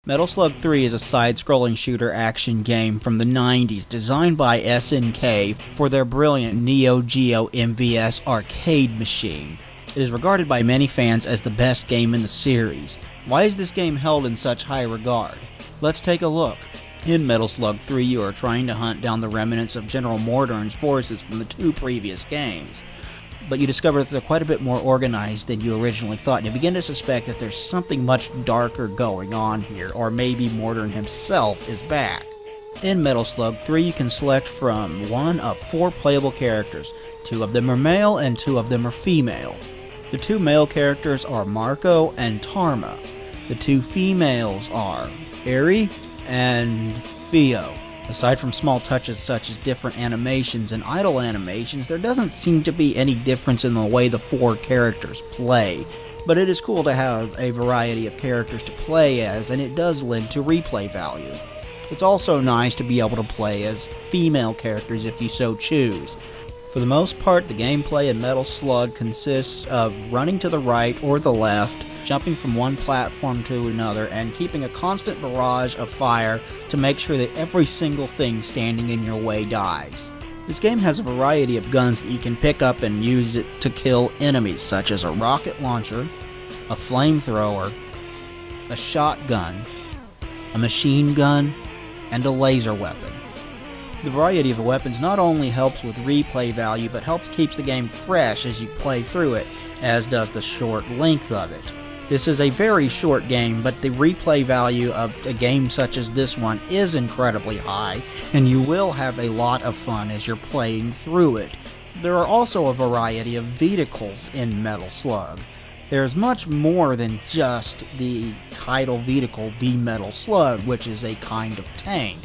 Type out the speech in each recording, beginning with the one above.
Metal Slug 3 is a side-scrolling shooter action game from the 90s designed by SNK for their brilliant Neo Geo MVS arcade machine. It is regarded by many fans as the best game in the series. Why is this game held in such high regard? Let's take a look. In Metal Slug 3, you are trying to hunt down the remnants of General Mordorn's forces from the two previous games. But you discover that they're quite a bit more organized than you originally thought, and you begin to suspect that there's something much darker going on here, or maybe Mordorn himself is back. In Metal Slug 3, you can select from one of 4 playable characters. 2 of them are male, and 2 of them are female. The 2 male characters are Marco and Tarma. The 2 females are Eri and Theo. Aside from small touches such as different animations and idle animations, there doesn't seem to be any difference in the way the 4 characters play. But it is cool to have a variety of characters to play as, and it does lend to replay value. It's also nice to be able to play as female characters if you so choose. For the most part, the gameplay in Metal Slug consists of running to the right or the left, jumping from one platform to another, and keeping a constant barrage of fire to make sure that every single thing standing in your way dies. This game has a variety of guns that you can pick up and use it to kill enemies, such as a rocket launcher, a flamethrower, a shotgun, a machine gun, and a laser weapon. The variety of the weapons not only helps with replay value, but helps keeps the game fresh as you play through it, as does the short length of it. This is a very short game, but the replay value of a game such as this one is incredibly high, and you will have a lot of fun as you're playing through it. There are also a variety of vehicles in Metal Slug. There's much more than just the title vehicle, the Metal Slug, which is a kind of tank.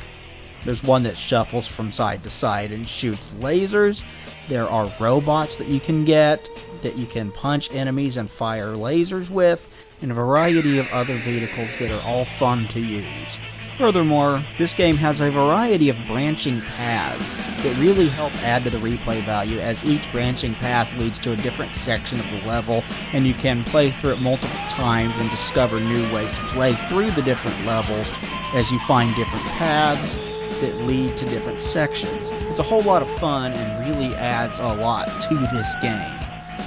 There's one that shuffles from side to side and shoots lasers. There are robots that you can get, that you can punch enemies and fire lasers with, and a variety of other vehicles that are all fun to use. Furthermore, this game has a variety of branching paths that really help add to the replay value, as each branching path leads to a different section of the level, and you can play through it multiple times and discover new ways to play through the different levels as you find different paths that lead to different sections. It's a whole lot of fun and really adds a lot to this game.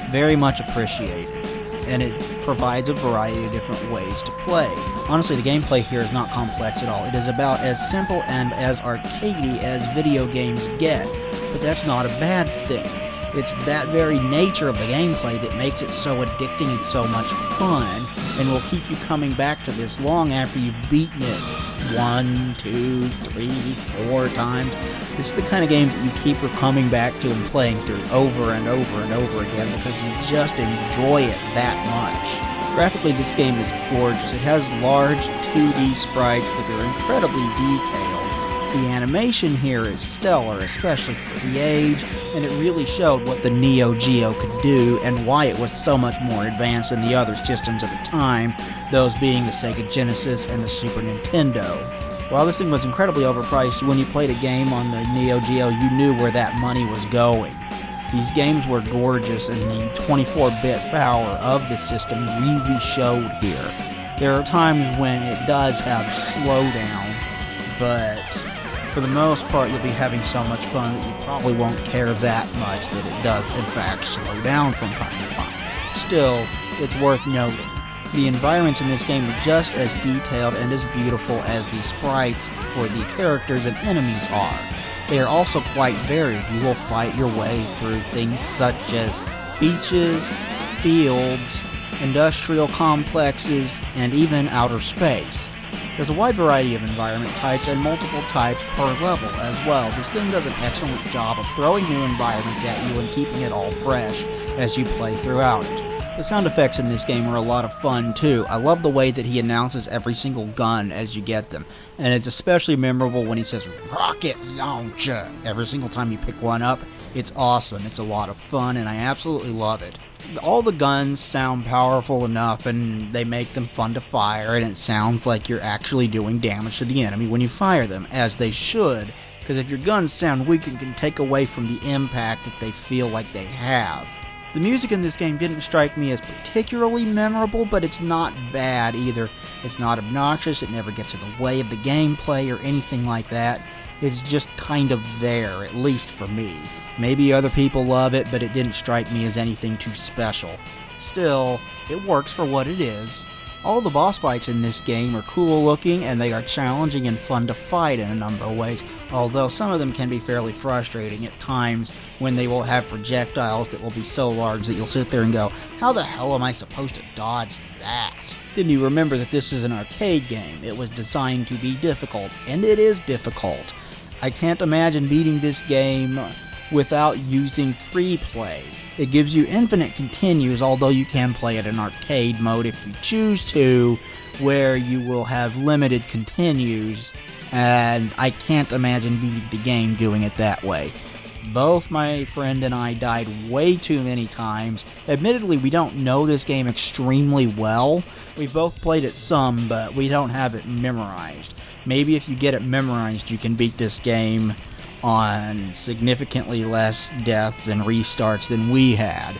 Very much appreciated, and it provides a variety of different ways to play. Honestly, the gameplay here is not complex at all. It is about as simple and as arcadey as video games get, but that's not a bad thing. It's that very nature of the gameplay that makes it so addicting and so much fun, and will keep you coming back to this long after you've beaten it 1, 2, 3, 4 times. This is the kind of game that you keep coming back to and playing through over and over and over again because you just enjoy it that much. Graphically, this game is gorgeous. It has large 2D sprites that are incredibly detailed. The animation here is stellar, especially for the age, and it really showed what the Neo Geo could do and why it was so much more advanced than the other systems at the time, those being the Sega Genesis and the Super Nintendo. While this thing was incredibly overpriced, when you played a game on the Neo Geo, you knew where that money was going. These games were gorgeous, and the 24-bit power of the system really showed here. There are times when it does have slowdown, but for the most part, you'll be having so much fun that you probably won't care that much that it does, in fact, slow down from time to time. Still, it's worth noting. The environments in this game are just as detailed and as beautiful as the sprites for the characters and enemies are. They are also quite varied. You will fight your way through things such as beaches, fields, industrial complexes, and even outer space. There's a wide variety of environment types and multiple types per level as well. This game does an excellent job of throwing new environments at you and keeping it all fresh as you play throughout it. The sound effects in this game are a lot of fun too. I love the way that he announces every single gun as you get them, and it's especially memorable when he says rocket launcher every single time you pick one up. It's awesome, it's a lot of fun, and I absolutely love it. All the guns sound powerful enough, and they make them fun to fire, and it sounds like you're actually doing damage to the enemy when you fire them, as they should, because if your guns sound weak, it can take away from the impact that they feel like they have. The music in this game didn't strike me as particularly memorable, but it's not bad either. It's not obnoxious, it never gets in the way of the gameplay or anything like that. It's just kind of there, at least for me. Maybe other people love it, but it didn't strike me as anything too special. Still, it works for what it is. All the boss fights in this game are cool looking, and they are challenging and fun to fight in a number of ways, although some of them can be fairly frustrating at times when they will have projectiles that will be so large that you'll sit there and go, how the hell am I supposed to dodge that? Then you remember that this is an arcade game. It was designed to be difficult, and it is difficult. I can't imagine beating this game without using free play. It gives you infinite continues, although you can play it in arcade mode if you choose to, where you will have limited continues, and I can't imagine beating the game doing it that way. Both my friend and I died way too many times. Admittedly, we don't know this game extremely well. We both played it some, but we don't have it memorized. Maybe if you get it memorized, you can beat this game on significantly less deaths and restarts than we had.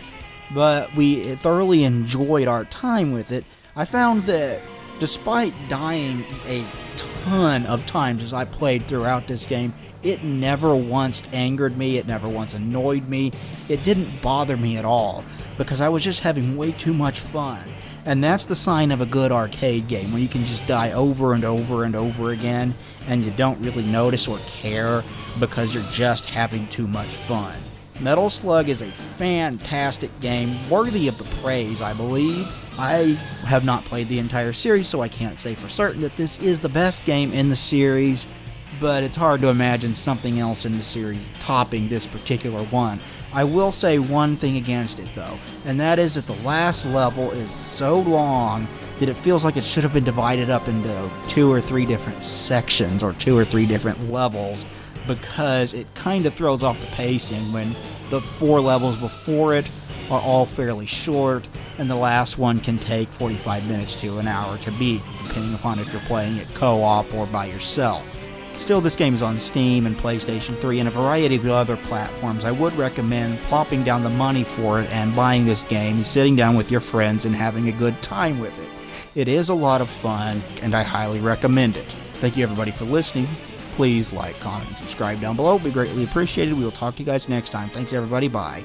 But we thoroughly enjoyed our time with it. I found that despite dying a ton of times as I played throughout this game, it never once angered me, it never once annoyed me, it didn't bother me at all, because I was just having way too much fun. And that's the sign of a good arcade game, when you can just die over and over and over again, and you don't really notice or care because you're just having too much fun. Metal Slug is a fantastic game, worthy of the praise, I believe. I have not played the entire series, so I can't say for certain that this is the best game in the series, but it's hard to imagine something else in the series topping this particular one. I will say one thing against it, though, and that is that the last level is so long that it feels like it should have been divided up into 2 or 3 different sections or 2 or 3 different levels, because it kind of throws off the pacing when the 4 levels before it are all fairly short, and the last one can take 45 minutes to an hour to beat, depending upon if you're playing it co-op or by yourself. Still, this game is on Steam and PlayStation 3 and a variety of other platforms. I would recommend plopping down the money for it and buying this game, sitting down with your friends and having a good time with it. It is a lot of fun, and I highly recommend it. Thank you everybody for listening. Please like, comment, and subscribe down below. It would be greatly appreciated. We will talk to you guys next time. Thanks everybody. Bye.